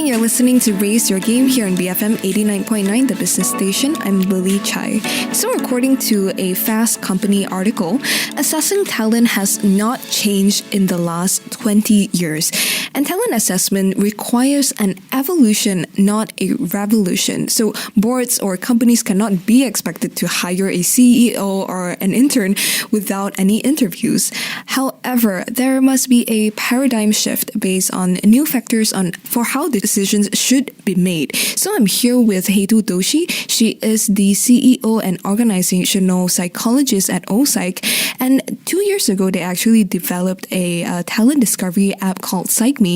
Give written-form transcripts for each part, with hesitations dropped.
You're listening to Raise Your Game here on BFM 89.9, the business station. I'm Lily Chai. So according to a Fast Company article, assessing talent has not changed in the last 20 years. And talent assessment requires an evolution, not a revolution. So boards or companies cannot be expected to hire a CEO or an intern without any interviews. However, there must be a paradigm shift based on new factors for how decisions should be made. So I'm here with Hetu Doshi. She is the CEO and organizational psychologist at OPsych. And 2 years ago, they actually developed a talent discovery app called PsychMe.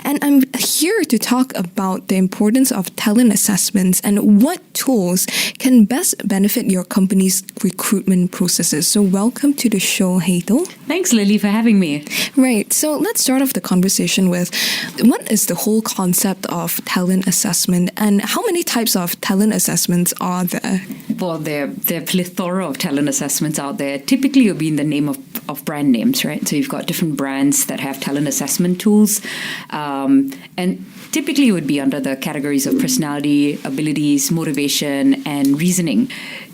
And I'm here to talk about the importance of talent assessments and what tools can best benefit your company's recruitment processes. So welcome to the show, Hetu. Thanks, Lily, for having me. Right. So let's start off the conversation with what is the whole concept of talent assessment and how many types of talent assessments are there? Well, there are plethora of talent assessments out there. Typically, it will be in the name of brand names, right? So you've got different brands that have talent assessment tools. And typically, it would be under the categories of personality, abilities, motivation, and reasoning.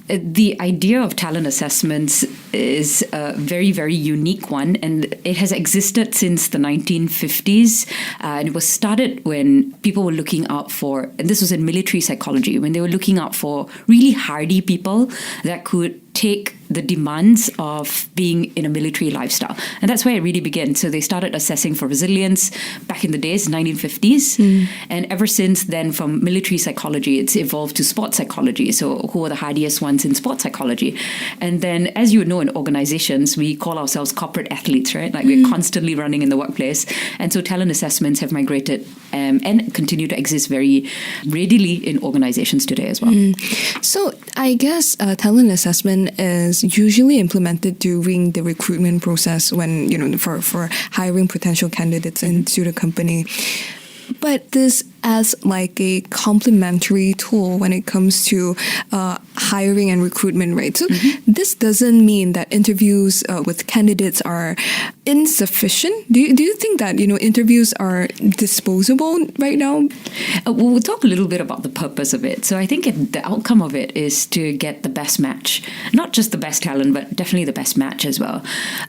The idea of talent assessments is a very, very unique one, and it has existed since the 1950s. And it was started when people were looking out for, and this was in military psychology, when they were looking out for really hardy people that could take the demands of being in a military lifestyle. And that's where it really began. So they started assessing for resilience back in the days, 1950s. And ever since then, from military psychology, it's evolved to sports psychology. So who are the hardiest ones in sports psychology? And then, as you know, in organizations, we call ourselves corporate athletes, right? Like we're constantly running in the workplace. And so talent assessments have migrated and continue to exist very readily in organizations today as well. So I guess talent assessment is usually implemented during the recruitment process when, for hiring potential candidates into the company. But this as like a complementary tool when it comes to hiring and recruitment, right? So this doesn't mean that interviews with candidates are insufficient. Do you think that, interviews are disposable right now? We'll talk a little bit about the purpose of it. So I think the outcome of it is to get the best match. Not just the best talent, but definitely the best match as well.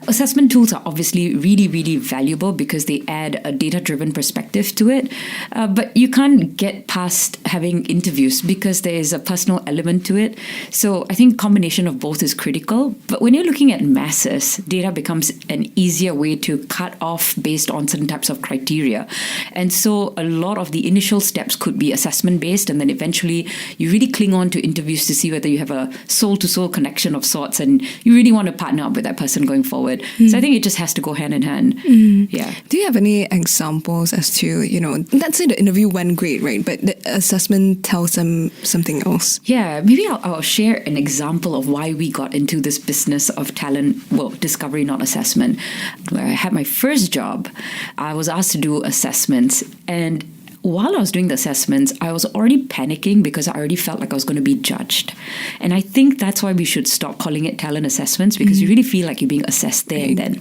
Assessment tools are obviously really, really valuable because they add a data-driven perspective to it. But you can't get past having interviews because there is a personal element to it. So I think combination of both is critical. But when you're looking at masses, data becomes an easier way to cut off based on certain types of criteria. And so a lot of the initial steps could be assessment-based, and then eventually you really cling on to interviews to see whether you have a soul-to-soul connection of sorts and you really want to partner up with that person going forward. So I think it just has to go hand in hand. Yeah. Do you have any examples as to, let's say the interview went great, right? But the assessment tells them something else. Yeah, maybe I'll share an example of why we got into this business of talent, discovery, not assessment. Where I had my first job, I was asked to do assessments, and while I was doing the assessments, I was already panicking because I already felt like I was going to be judged. And I think that's why we should stop calling it talent assessments, because you really feel like you're being assessed there and then.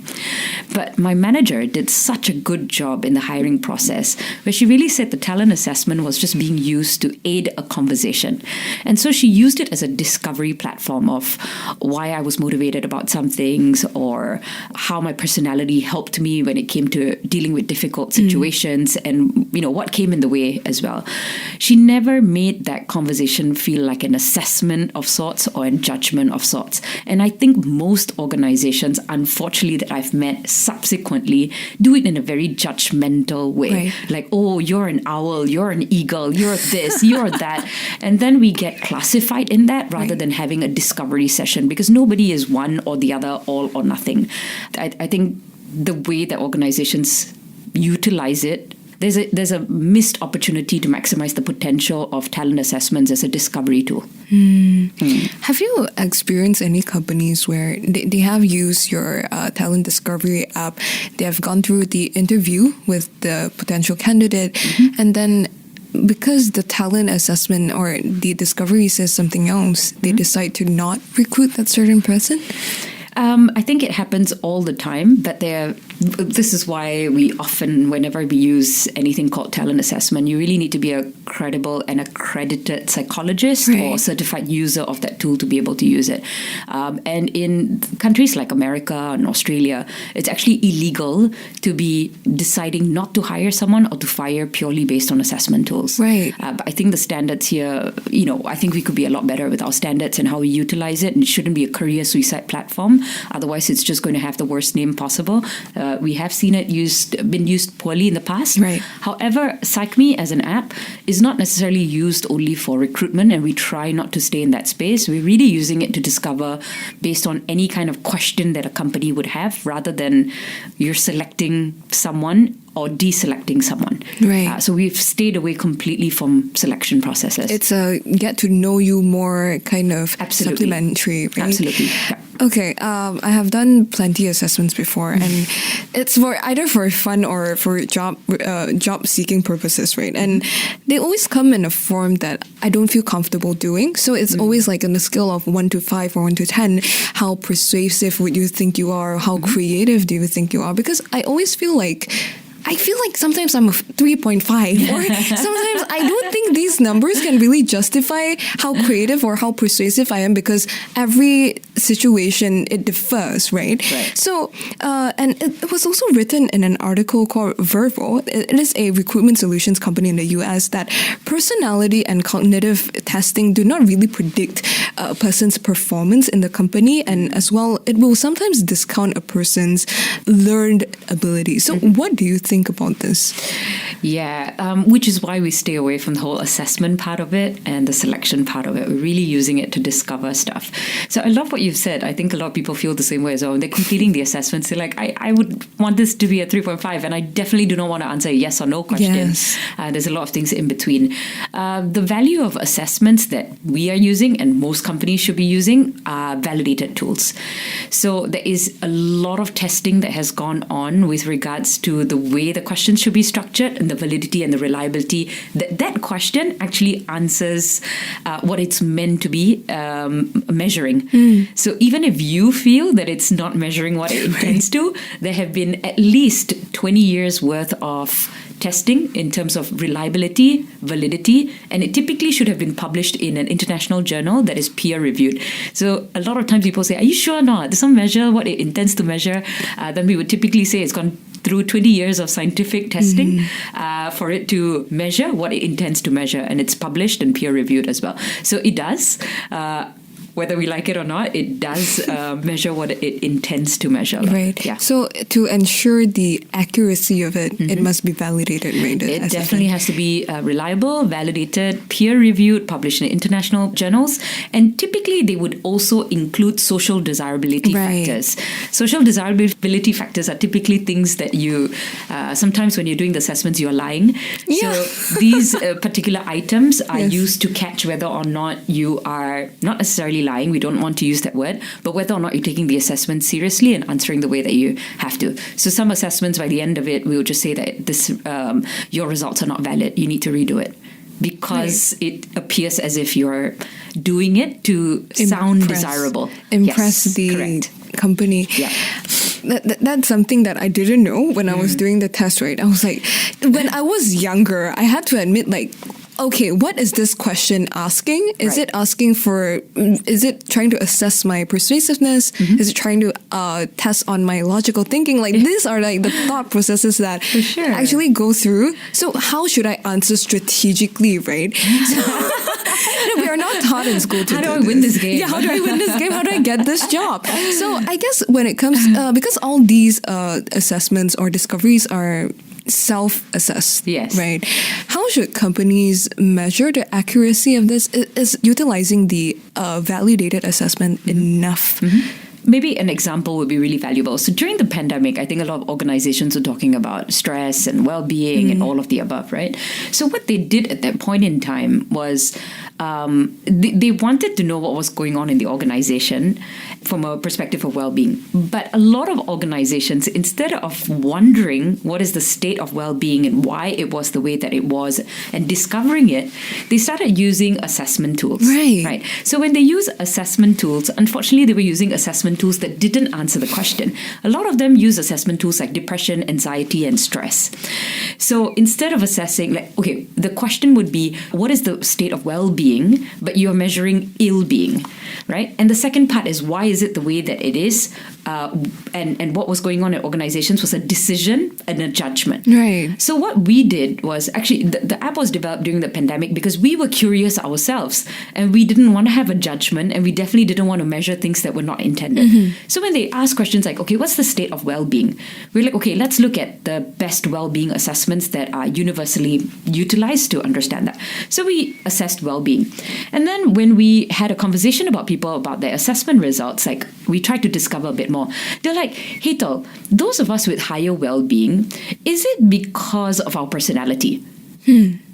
But my manager did such a good job in the hiring process where she really said the talent assessment was just being used to aid a conversation. And so she used it as a discovery platform of why I was motivated about some things or how my personality helped me when it came to dealing with difficult situations and, what came in the way as well. She never made that conversation feel like an assessment of sorts or a judgment of sorts. And I think most organizations, unfortunately, that I've met subsequently do it in a very judgmental way. Right. Like, oh, you're an owl, you're an eagle, you're this, you're that. And then we get classified in that rather than having a discovery session, because nobody is one or the other, all or nothing. I think the way that organizations utilize it, there's a missed opportunity to maximize the potential of talent assessments as a discovery tool. Have you experienced any companies where they have used your talent discovery app, they have gone through the interview with the potential candidate, and then because the talent assessment or the discovery says something else, they decide to not recruit that certain person? I think it happens all the time, but there are this is why we often, whenever we use anything called talent assessment, you really need to be a credible and accredited psychologist or certified user of that tool to be able to use it. And in countries like America and Australia, it's actually illegal to be deciding not to hire someone or to fire purely based on assessment tools. Right. But I think the standards here, I think we could be a lot better with our standards and how we utilize it. And it shouldn't be a career suicide platform. Otherwise, it's just going to have the worst name possible. We have seen it been used poorly in the past. Right. However, PsychMe as an app is not necessarily used only for recruitment, and we try not to stay in that space. We're really using it to discover based on any kind of question that a company would have, rather than you're selecting someone or deselecting someone. Right. So we've stayed away completely from selection processes. It's a get to know you more kind of supplementary, right? Absolutely. Yeah. Okay, I have done plenty of assessments before, and it's either for fun or for job seeking purposes, right? And they always come in a form that I don't feel comfortable doing. So it's always like on a scale of 1 to 5 or 1 to 10, how persuasive would you think you are? How creative do you think you are? Because I always feel like sometimes I'm a 3.5 or sometimes I don't think these numbers can really justify how creative or how persuasive I am, because every situation, it differs, right? So, and it was also written in an article called Vervo. It is a recruitment solutions company in the US that personality and cognitive testing do not really predict a person's performance in the company, and as well, it will sometimes discount a person's learned ability. So what do you think about this? Yeah, which is why we stay away from the whole assessment part of it and the selection part of it. We're really using it to discover stuff. So I love what you've said. I think a lot of people feel the same way as well. When they're completing the assessments, they're like, I would want this to be a 3.5, and I definitely do not want to answer a yes or no question. Yes. There's a lot of things in between. The value of assessments that we are using, and most companies should be using, are validated tools. So there is a lot of testing that has gone on with regards to the way the questions should be structured and the validity and the reliability that question actually answers what it's meant to be measuring. So even if you feel that it's not measuring what it intends to, there have been at least 20 years worth of testing in terms of reliability, validity, and it typically should have been published in an international journal that is peer-reviewed. So a lot of times people say, are you sure or not? Does it measure what it intends to measure? Then we would typically say it's gone through 20 years of scientific testing for it to measure what it intends to measure, and it's published and peer-reviewed as well. So it does. Whether we like it or not, it does measure what it intends to measure. Right. Yeah. So to ensure the accuracy of it, it must be validated, right? It definitely has to be reliable, validated, peer-reviewed, published in international journals. And typically, they would also include social desirability factors. Social desirability factors are typically things that you, sometimes when you're doing the assessments, you're lying. Yeah. So these particular items are used to catch whether or not you are not necessarily lying, we don't want to use that word, but whether or not you're taking the assessment seriously and answering the way that you have to. So some assessments, by the end of it, we will just say that this your results are not valid. You need to redo it, because it appears as if you're doing it to sound desirable. Impress the company. Yeah. That's something that I didn't know when I was doing the test, right? I was like, when I was younger, I had to admit, like, okay, what is this question asking? Is it asking for, is it trying to assess my persuasiveness? Is it trying to test on my logical thinking? Like, these are like the thought processes that actually go through. So how should I answer strategically, right? We are not taught in school to how do I win this game? Yeah, how do I win this game? How do I get this job? So I guess when it comes, because all these assessments or discoveries are self-assessed, right? How should companies measure the accuracy of this? Is utilizing the validated assessment enough? Maybe an example would be really valuable. So during the pandemic, I think a lot of organizations are talking about stress and well-being and all of the above, right? So what they did at that point in time was they wanted to know what was going on in the organization from a perspective of well-being. But a lot of organizations, instead of wondering what is the state of well-being and why it was the way that it was and discovering it, they started using assessment tools. Right. So when they use assessment tools, unfortunately, they were using assessment assessment tools that didn't answer the question. A lot of them use assessment tools like depression, anxiety, and stress. So instead of assessing, the question would be, what is the state of well-being? But you're measuring ill-being, right? And the second part is, why is it the way that it is? And what was going on in organizations was a decision and a judgment. Right. So what we did was actually, the app was developed during the pandemic because we were curious ourselves and we didn't want to have a judgment and we definitely didn't want to measure things that were not intended. So when they ask questions like, okay, what's the state of well-being? We're like, okay, let's look at the best well-being assessments that are universally utilized to understand that. So we assessed well-being. And then when we had a conversation about people about their assessment results, like we tried to discover a bit more. They're like, hey, Tal, those of us with higher well-being, is it because of our personality?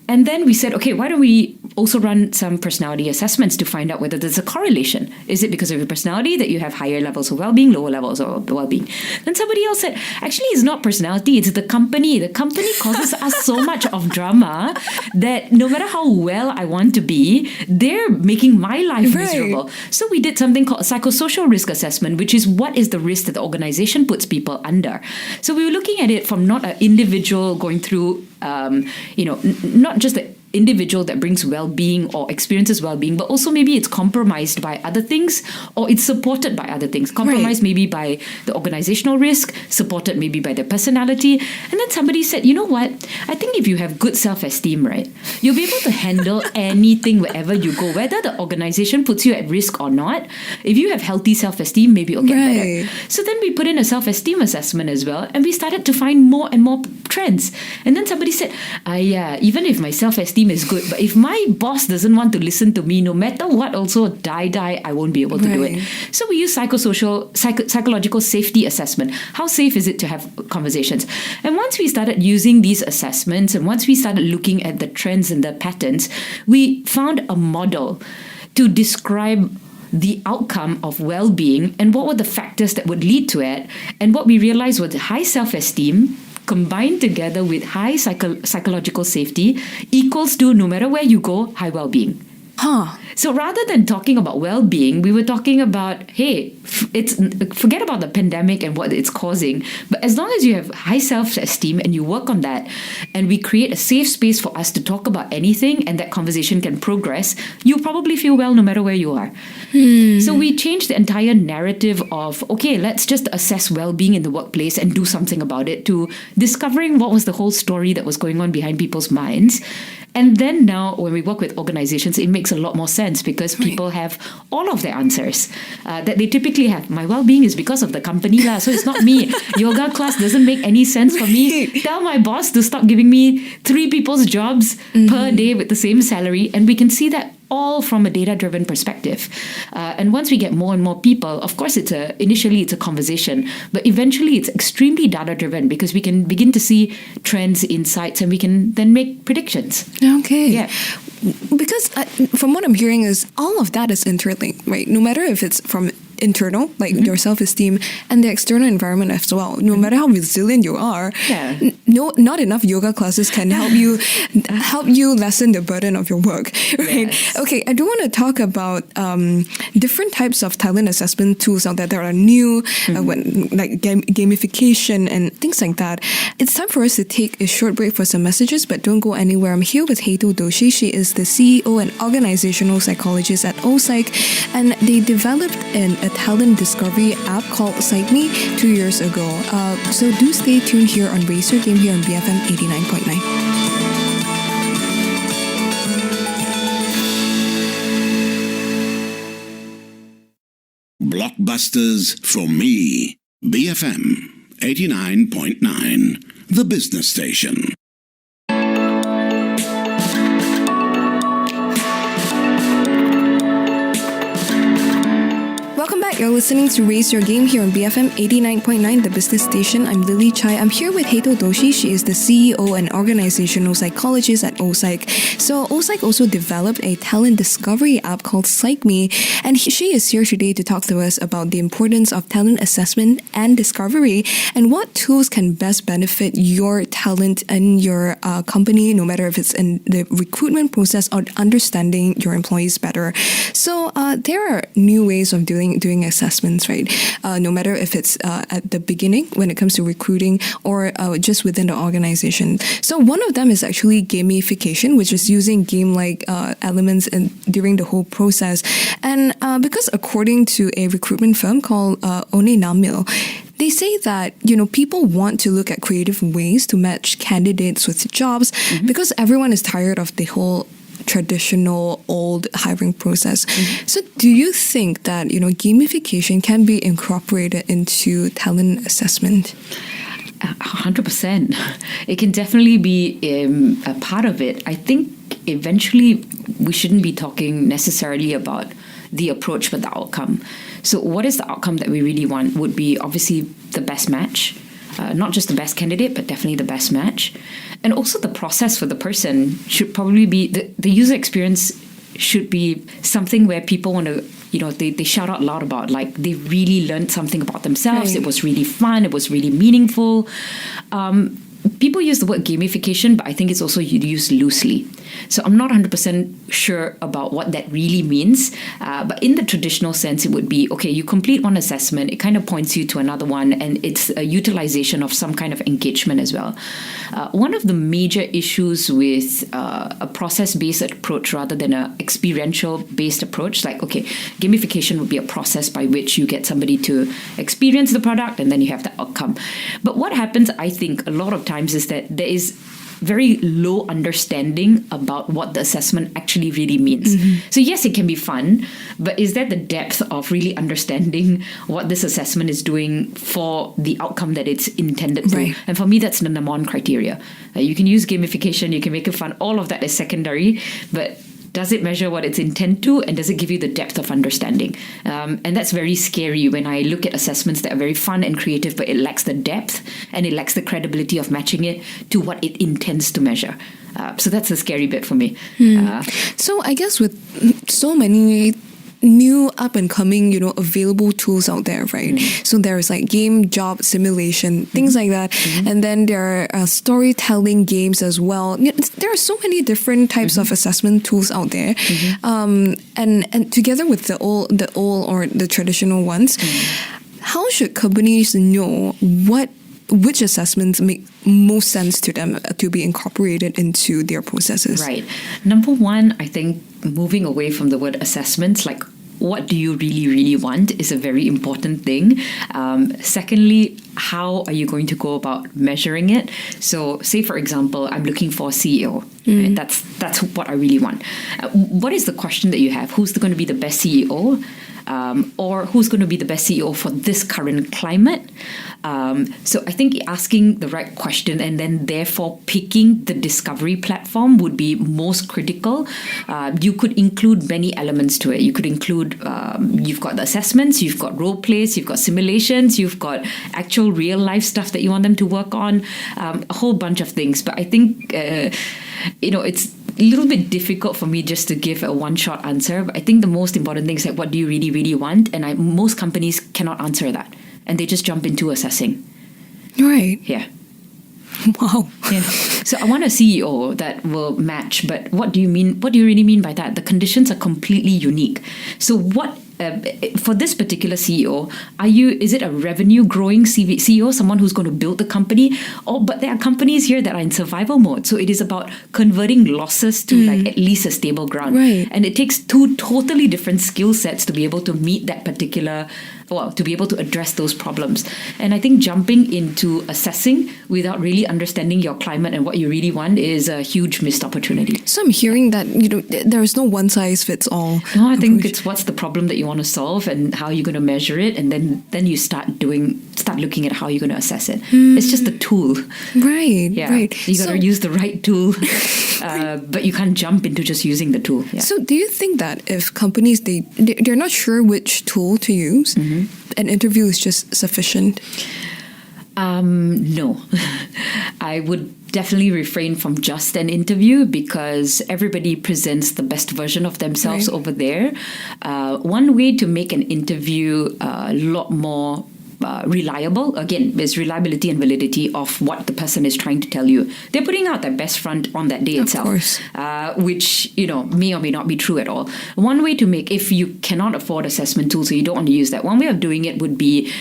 And then we said, okay, why don't we also run some personality assessments to find out whether there's a correlation? Is it because of your personality that you have higher levels of well-being, lower levels of well-being? Then somebody else said, actually, it's not personality, it's the company. The company causes us so much of drama that no matter how well I want to be, they're making my life miserable. So we did something called a psychosocial risk assessment, which is what is the risk that the organization puts people under. So we were looking at it from not an individual going through not just the individual that brings well-being or experiences well-being, but also maybe it's compromised by other things or it's supported by other things. Compromised maybe by the organizational risk, supported maybe by their personality. And then somebody said, you know what? I think if you have good self-esteem, right, you'll be able to handle anything wherever you go, whether the organization puts you at risk or not. If you have healthy self-esteem, maybe you'll get better. So then we put in a self-esteem assessment as well, and we started to find more and more trends. And then somebody said, even if my self-esteem is good, but if my boss doesn't want to listen to me, no matter what, also die, I won't be able to do it. So we use psychological safety assessment. How safe is it to have conversations? And once we started using these assessments and once we started looking at the trends and the patterns, we found a model to describe the outcome of well-being and what were the factors that would lead to it. And what we realized was high self-esteem combined together with high psychological safety equals to, no matter where you go, high well-being. So rather than talking about well-being, we were talking about, hey, forget about the pandemic and what it's causing, but as long as you have high self-esteem and you work on that, and we create a safe space for us to talk about anything and that conversation can progress, you'll probably feel well no matter where you are. So we changed the entire narrative of, okay, let's just assess well-being in the workplace and do something about it, to discovering what was the whole story that was going on behind people's minds. And then now when we work with organizations, it makes a lot more sense because people have all of their answers that they typically have. My well-being is because of the company, so it's not me. Yoga class doesn't make any sense for me. Tell my boss to stop giving me 3 people's jobs per day with the same salary. And we can see that all from a data-driven perspective. And once we get more and more people, of course, initially it's a conversation, but eventually it's extremely data-driven because we can begin to see trends, insights, and we can then make predictions. Okay. Yeah. Because from what I'm hearing is all of that is interlinked, right? No matter if it's from internal, like your self-esteem, and the external environment as well. No matter how resilient you are, not enough yoga classes can help you lessen the burden of your work, right? Yes. Okay, I do want to talk about different types of talent assessment tools out there that are new, like gamification and things like that. It's time for us to take a short break for some messages, but don't go anywhere. I'm here with Hetal Doshi. She is the CEO and organizational psychologist at OPsych, and they developed a talent discovery app called PsychMe 2 years ago. So do stay tuned here on Raise Your Game here on BFM 89.9. Blockbusters from me, BFM 89.9, the business station. Welcome back. You're listening to Raise Your Game here on BFM 89.9, the business station. I'm Lily Chai. I'm here with Hetal Doshi. She is the CEO and organizational psychologist at OPsych. So OPsych also developed a talent discovery app called PsychMe, and she is here today to talk to us about the importance of talent assessment and discovery and what tools can best benefit your talent and your company, no matter if it's in the recruitment process or understanding your employees better. So there are new ways of doing assessments, right? No matter if it's at the beginning when it comes to recruiting or just within the organization. So one of them is actually gamification, which is using game-like elements during the whole process. And because according to a recruitment firm called One Namil, they say that, people want to look at creative ways to match candidates with jobs because everyone is tired of the whole traditional old hiring process. So do you think that, gamification can be incorporated into talent assessment? 100%. It can definitely be a part of it. I think eventually we shouldn't be talking necessarily about the approach but the outcome. So what is the outcome that we really want would be obviously the best match, not just the best candidate, but definitely the best match. And also the process for the person should probably be, the user experience should be something where people want to, they shout out loud about, like they really learned something about themselves. Right. It was really fun. It was really meaningful. People use the word gamification, but I think it's also used loosely. So I'm not 100% sure about what that really means. But in the traditional sense, it would be, okay, you complete one assessment, it kind of points you to another one, and it's a utilization of some kind of engagement as well. One of the major issues with a process-based approach rather than an experiential-based approach, like, okay, gamification would be a process by which you get somebody to experience the product and then you have the outcome. But what happens, I think, a lot of times is that there is very low understanding about what the assessment actually really means. So yes, it can be fun, but is there the depth of really understanding what this assessment is doing for the outcome that it's intended for? Right. And for me, that's the number one criteria. You can use gamification, you can make it fun, all of that is secondary, but does it measure what it's intended to, and does it give you the depth of understanding? And that's very scary when I look at assessments that are very fun and creative, but it lacks the depth and it lacks the credibility of matching it to what it intends to measure. So that's the scary bit for me. So I guess with so many new up and coming, available tools out there, right? So there's like game job simulation, things like that. And then there are storytelling games as well. There are so many different types of assessment tools out there. And together with the old or the traditional ones, how should companies know which assessments make most sense to them to be incorporated into their processes? Right. Number one, I think moving away from the word assessments, like what do you really, really want is a very important thing. Secondly, how are you going to go about measuring it? So say, for example, I'm looking for a CEO. Right? That's what I really want. What is the question that you have? Who's going to be the best CEO? Or who's going to be the best CEO for this current climate? So I think asking the right question and then therefore picking the discovery platform would be most critical. You could include many elements to it. You could include, you've got the assessments, you've got role plays, you've got simulations, you've got actual real life stuff that you want them to work on, a whole bunch of things. But I think, it's a little bit difficult for me just to give a one-shot answer. But I think the most important thing is like, what do you really, really want? And most companies cannot answer that. And they just jump into assessing. Right. Yeah. Wow. Yeah. So I want a CEO that will match. But what do you mean? What do you really mean by that? The conditions are completely unique. So what... for this particular CEO, is it a revenue growing CEO, someone who's going to build the company? But there are companies here that are in survival mode. So it is about converting losses to like at least a stable ground. Right. And it takes two totally different skill sets to be able to meet that particular, to be able to address those problems. And I think jumping into assessing without really understanding your climate and what you really want is a huge missed opportunity. So I'm hearing that, there is no one size fits all. No, I think it's what's the problem that you want to solve and how you're going to measure it, and then you start looking at how you're going to assess it. It's just a tool. Right. Yeah. Right. You got to use the right tool, but you can't jump into just using the tool. Yeah. So do you think that if companies, they're not sure which tool to use, an interview is just sufficient? No. I would definitely refrain from just an interview because everybody presents the best version of themselves over there. One way to make an interview a lot more reliable. Again, there's reliability and validity of what the person is trying to tell you. They're putting out their best front on that day itself, course. Which may or may not be true at all. One way to make, if you cannot afford assessment tools, so you don't want to use that, one way of doing it would be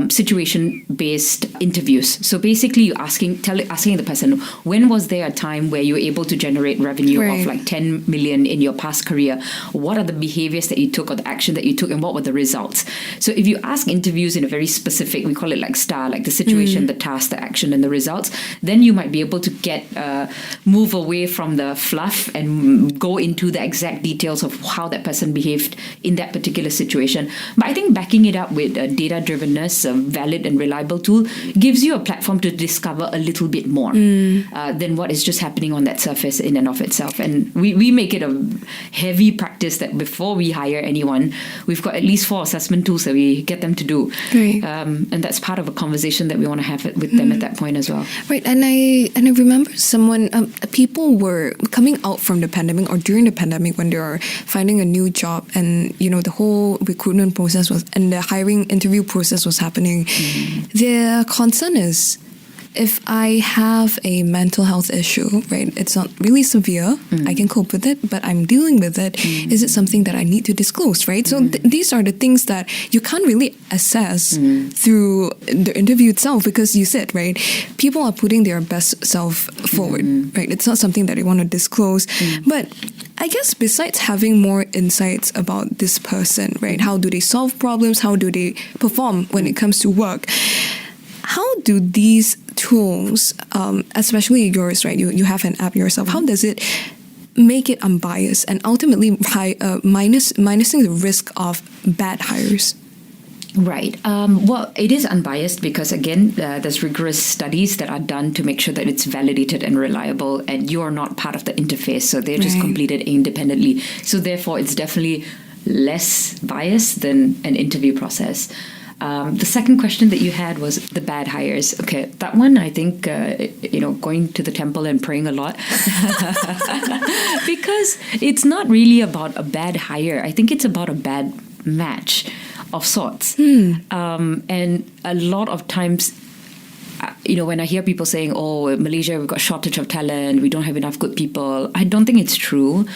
situation-based interviews. So basically, you're asking the person, when was there a time where you were able to generate revenue of like 10 million in your past career? What are the behaviors that you took or the action that you took, and what were the results? So if you ask interviews in a very specific, we call it like STAR, like the situation, the task, the action, and the results, then you might be able to move away from the fluff and go into the exact details of how that person behaved in that particular situation. But I think backing it up with data-drivenness, a valid and reliable tool, gives you a platform to discover a little bit more than what is just happening on that surface in and of itself. And we make it a heavy practice that before we hire anyone, we've got at least 4 assessment tools that we get them to do. Right. And that's part of a conversation that we want to have with them at that point as well. Right, and I remember people were coming out from the pandemic or during the pandemic when they were finding a new job, and the whole recruitment process and the hiring interview process was happening. Their concern is, if I have a mental health issue, right, it's not really severe, I can cope with it, but I'm dealing with it, is it something that I need to disclose, right? So these are the things that you can't really assess through the interview itself, because you said, right, people are putting their best self forward, right? It's not something that they want to disclose. But I guess besides having more insights about this person, right, how do they solve problems, how do they perform when it comes to work, how do these tools, especially yours, right? You have an app yourself. How does it make it unbiased and ultimately minusing the risk of bad hires? Right. Well, it is unbiased because, again, there's rigorous studies that are done to make sure that it's validated and reliable, and you are not part of the interface. So they're just completed independently. So therefore, it's definitely less biased than an interview process. The second question that you had was the bad hires. Okay, that one, I think, going to the temple and praying a lot. Because it's not really about a bad hire. I think it's about a bad match of sorts. And a lot of times, when I hear people saying, Malaysia, we've got shortage of talent, we don't have enough good people, I don't think it's true.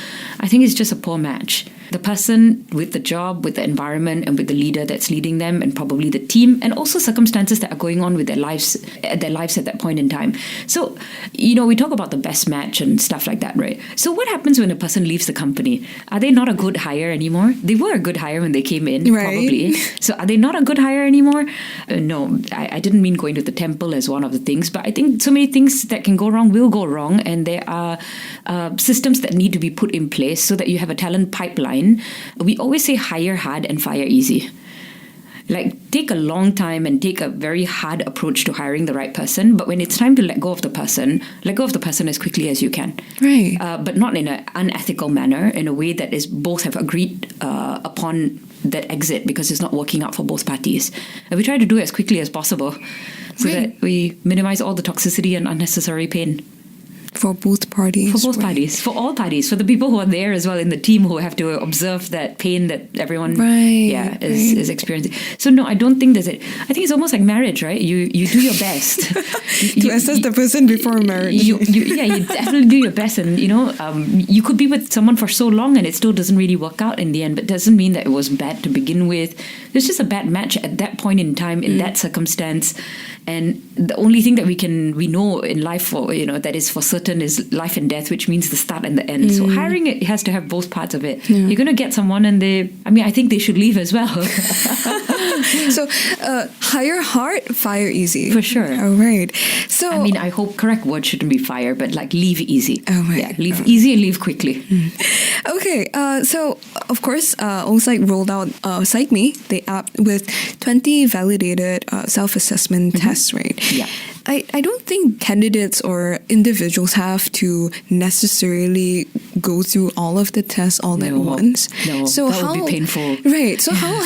I think it's just a poor match. The person with the job, with the environment, and with the leader that's leading them, and probably the team, and also circumstances that are going on with their lives at that point in time. So, we talk about the best match and stuff like that, right? So what happens when a person leaves the company? Are they not a good hire anymore? They were a good hire when they came in, probably. So are they not a good hire anymore? No, I didn't mean going to the temple as one of the things, but I think so many things that can go wrong will go wrong, and there are systems that need to be put in place so that you have a talent pipeline. We always say hire hard and fire easy. Like, take a long time and take a very hard approach to hiring the right person, but when it's time to let go of the person as quickly as you can. Right. But not in an unethical manner, in a way that is both have agreed upon that exit, because it's not working out for both parties. And we try to do it as quickly as possible so that we minimize all the toxicity and unnecessary pain. For both parties. For both parties. For all parties. For the people who are there as well in the team, who have to observe that pain that everyone is experiencing. So no, I don't think there's it. I think it's almost like marriage, right? You do your best. to assess the person before marriage. You definitely do your best. And, you could be with someone for so long and it still doesn't really work out in the end. But it doesn't mean that it was bad to begin with. There's just a bad match at that point in time, in that circumstance. And the only thing that we know in life, that is for certain, is life and death, which means the start and the end. So hiring, it has to have both parts of it. You're going to get someone and I think they should leave as well. So hire hard, fire easy. For sure. All right. So I hope correct word shouldn't be fire, but like leave easy. Oh, right. Yeah, leave easy and leave quickly. Okay. So of course, Onsite rolled out PsychMe, the app with 20 validated self-assessment tests, right? Yeah. I don't think candidates or individuals have to necessarily go through all of the tests all at once. No, that would be painful. Right. So how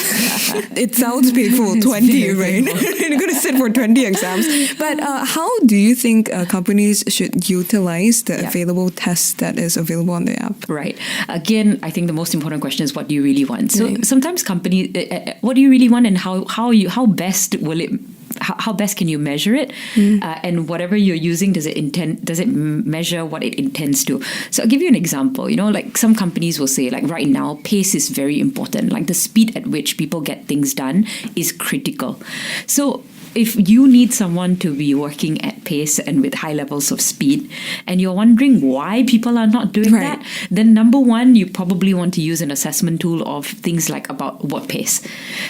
it sounds painful, 20, right? You're going to sit for 20 exams. But how do you think companies should utilize the available tests that is available on the app? Right. Again, I think the most important question is, what do you really want? So sometimes companies, what do you really want, and how best will it? How best can you measure it? And whatever you're using, does it measure what it intends to? So I'll give you an example. Like some companies will say, like right now, pace is very important. Like the speed at which people get things done is critical. So if you need someone to be working at pace and with high levels of speed, and you're wondering why people are not doing that, then number one, you probably want to use an assessment tool of things like about work pace.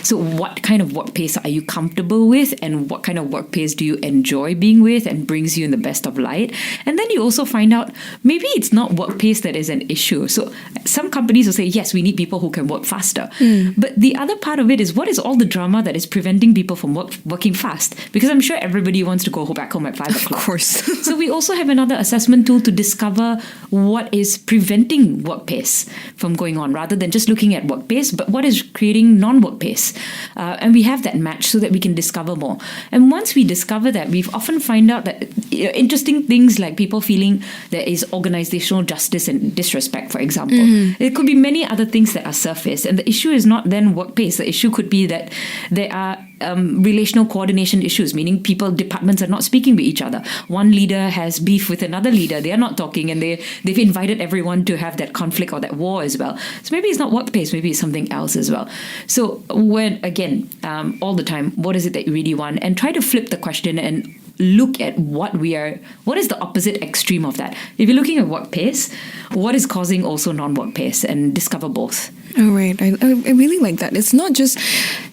So what kind of work pace are you comfortable with, and what kind of work pace do you enjoy being with and brings you in the best of light? And then you also find out maybe it's not work pace that is an issue. So some companies will say, yes, we need people who can work faster. But the other part of it is, what is all the drama that is preventing people from working fast? Because I'm sure everybody wants to go back home at 5 o'clock. Of course. So we also have another assessment tool to discover what is preventing work pace from going on, rather than just looking at work pace, but what is creating non-work pace. And we have that match so that we can discover more. And once we discover that, we often find out that interesting things like people feeling there is organizational justice and disrespect, for example. It could be many other things that are surfaced. And the issue is not then work pace. The issue could be that there are relational coordination issues, meaning departments are not speaking with each other. One leader has beef with another leader. They are not talking, and they've invited everyone to have that conflict or that war as well. So maybe it's not work pace, maybe it's something else as well. So all the time, what is it that you really want? And try to flip the question and look at what is the opposite extreme of that. If you're looking at work pace, what is causing also non-work pace, and discover both. Oh, right. I really like that. It's not just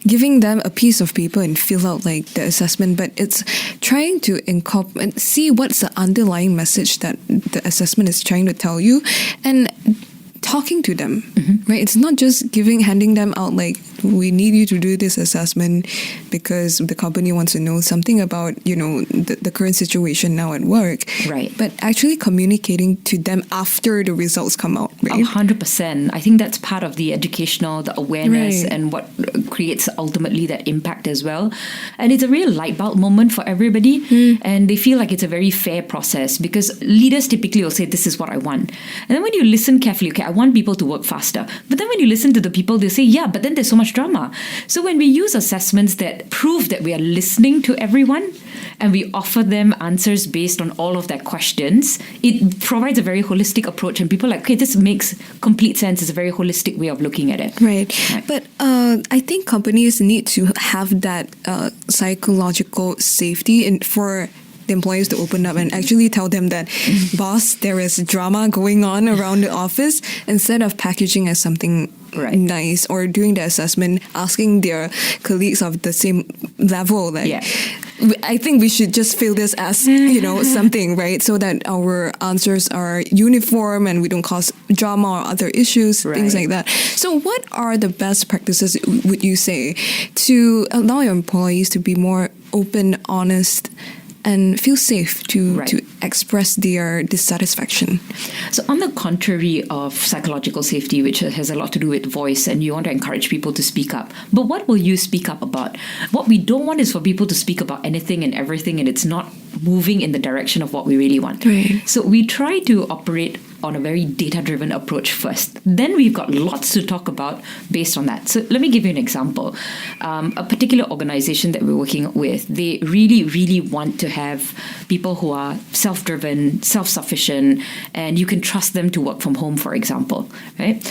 giving them a piece of paper and fill out like the assessment, but it's trying to incorporate, see what's the underlying message that the assessment is trying to tell you, and talking to them, right? It's not just handing them out like, we need you to do this assessment because the company wants to know something about, the current situation now at work. Right. But actually communicating to them after the results come out, right? 100%. I think that's part of the educational, the awareness, and what creates ultimately that impact as well. And it's a real light bulb moment for everybody. And they feel like it's a very fair process, because leaders typically will say, this is what I want. And then when you listen carefully, okay, I want people to work faster. But then when you listen to the people, they'll say, yeah, but then there's so much drama. So when we use assessments that prove that we are listening to everyone, and we offer them answers based on all of their questions, it provides a very holistic approach, and people are like, okay, this makes complete sense. It's a very holistic way of looking at it. Right. But I think companies need to have that psychological safety for the employees to open up and actually tell them that, boss, there is drama going on around the office, instead of packaging as something nice, or doing the assessment, asking their colleagues of the same level, I think we should just feel this as, something, right? So that our answers are uniform and we don't cause drama or other issues, things like that. So what are the best practices, would you say, to allow your employees to be more open, honest, and feel safe to express their dissatisfaction? So on the contrary of psychological safety, which has a lot to do with voice, and you want to encourage people to speak up. But what will you speak up about? What we don't want is for people to speak about anything and everything, and it's not moving in the direction of what we really want. Right. So we try to operate on a very data-driven approach first. Then we've got lots to talk about based on that. So let me give you an example. A particular organization that we're working with, they really, really want to have people who are self-driven, self-sufficient, and you can trust them to work from home, for example. Right?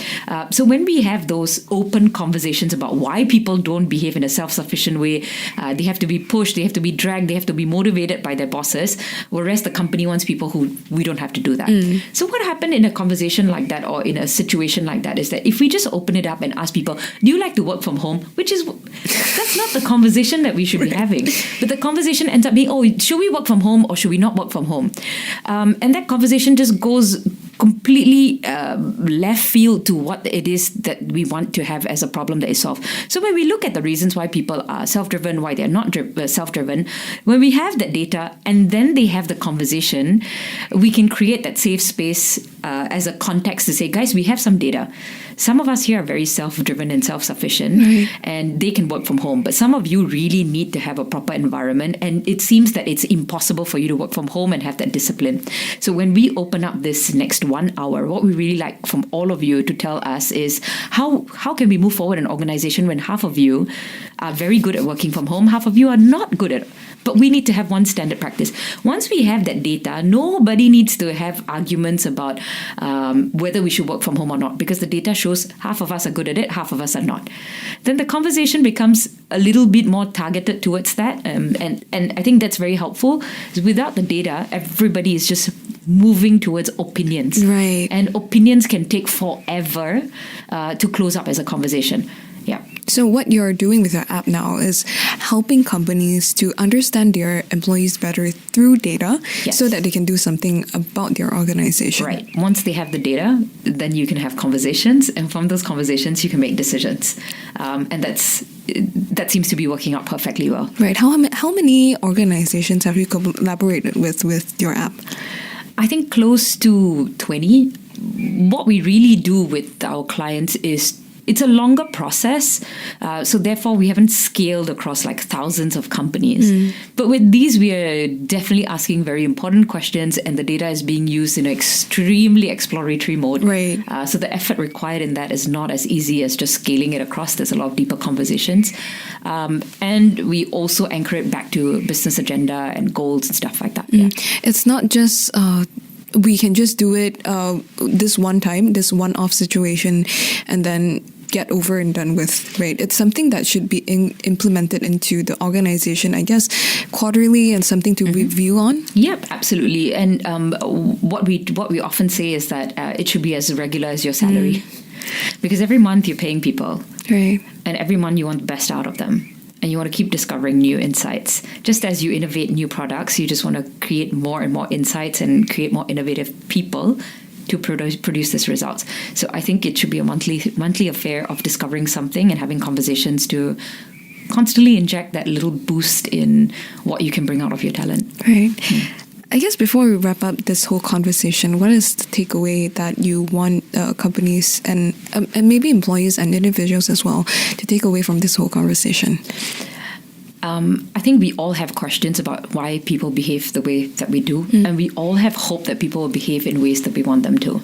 So when we have those open conversations about why people don't behave in a self-sufficient way, they have to be pushed, they have to be dragged, they have to be motivated by their bosses, whereas the company wants people who we don't have to do that. So what happens in a conversation like that, or in a situation like that, is that if we just open it up and ask people, do you like to work from home? That's not the conversation that we should be having. But the conversation ends up being, should we work from home or should we not work from home? And that conversation just goes completely left field to what it is that we want to have as a problem that is solved. So when we look at the reasons why people are self-driven, why they're not self-driven, when we have that data and then they have the conversation, we can create that safe space as a context to say, guys, we have some data. Some of us here are very self-driven and self-sufficient, and they can work from home. But some of you really need to have a proper environment, and it seems that it's impossible for you to work from home and have that discipline. So when we open up this next 1 hour, what we really like from all of you to tell us is how can we move forward an organization when half of you are very good at working from home, half of you are not good at it. But we need to have one standard practice. Once we have that data, nobody needs to have arguments about whether we should work from home or not, because the data shows half of us are good at it, half of us are not. Then the conversation becomes a little bit more targeted towards that. And I think that's very helpful. Without the data, everybody is just moving towards opinions. Right. And opinions can take forever to close up as a conversation. Yeah. So what you're doing with your app now is helping companies to understand their employees better through data, Yes. so that they can do something about their organization. Right. Once they have the data, then you can have conversations, and from those conversations, you can make decisions. And that seems to be working out perfectly well. Right. How many organizations have you collaborated with your app? I think close to 20. What we really do with our clients is it's a longer process, so therefore we haven't scaled across like thousands of companies. But with these, we are definitely asking very important questions, and the data is being used in an extremely exploratory mode. Right. So the effort required in that is not as easy as just scaling it across. There's a lot of deeper conversations. And we also anchor it back to business agenda and goals and stuff like that. Yeah. It's not just we can just do it this one time, this one-off situation, and then get over and done with, right? It's something that should be implemented into the organization, I guess, quarterly, and something to review on. Yep, absolutely. And what we often say is that it should be as regular as your salary, because every month you're paying people, Right. and every month you want the best out of them. And you want to keep discovering new insights. Just as you innovate new products, you just want to create more and more insights and create more innovative people to produce these results. So I think it should be a monthly affair of discovering something and having conversations to constantly inject that little boost in what you can bring out of your talent. Right. I guess before we wrap up this whole conversation, what is the takeaway that you want companies and maybe employees and individuals as well to take away from this whole conversation? I think we all have questions about why people behave the way that we do, and we all have hope that people will behave in ways that we want them to.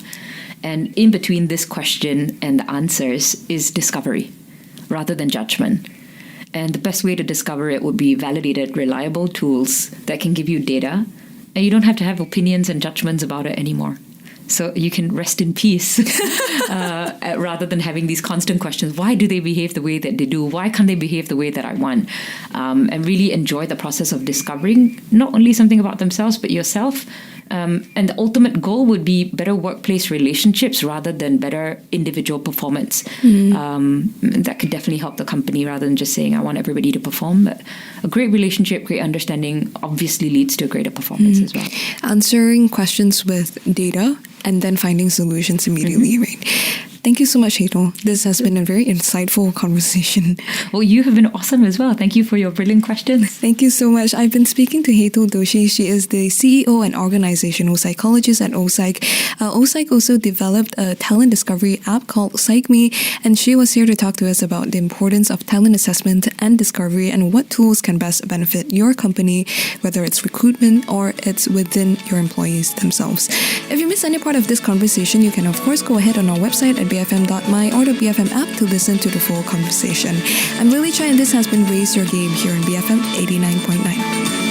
And in between this question and the answers is discovery rather than judgment. And the best way to discover it would be validated, reliable tools that can give you data, and you don't have to have opinions and judgments about it anymore. So you can rest in peace rather than having these constant questions. Why do they behave the way that they do? Why can't they behave the way that I want? And really enjoy the process of discovering not only something about themselves, but yourself. And the ultimate goal would be better workplace relationships rather than better individual performance. That could definitely help the company rather than just saying, I want everybody to perform. But a great relationship, great understanding obviously leads to a greater performance as well. Answering questions with data and then finding solutions immediately, right? Thank you so much, Hetal. This has been a very insightful conversation. Well, you have been awesome as well. Thank you for your brilliant questions. Thank you so much. I've been speaking to Hetal Doshi. She is the CEO and organizational psychologist at OPsych. OPsych also developed a talent discovery app called PsychMe, and she was here to talk to us about the importance of talent assessment and discovery and what tools can best benefit your company, whether it's recruitment or it's within your employees themselves. If you missed any part of this conversation, you can of course go ahead on our website at bfm.my or the BFM app to listen to the full conversation. I'm Lily Chai, and this has been Raise Your Game here on BFM 89.9.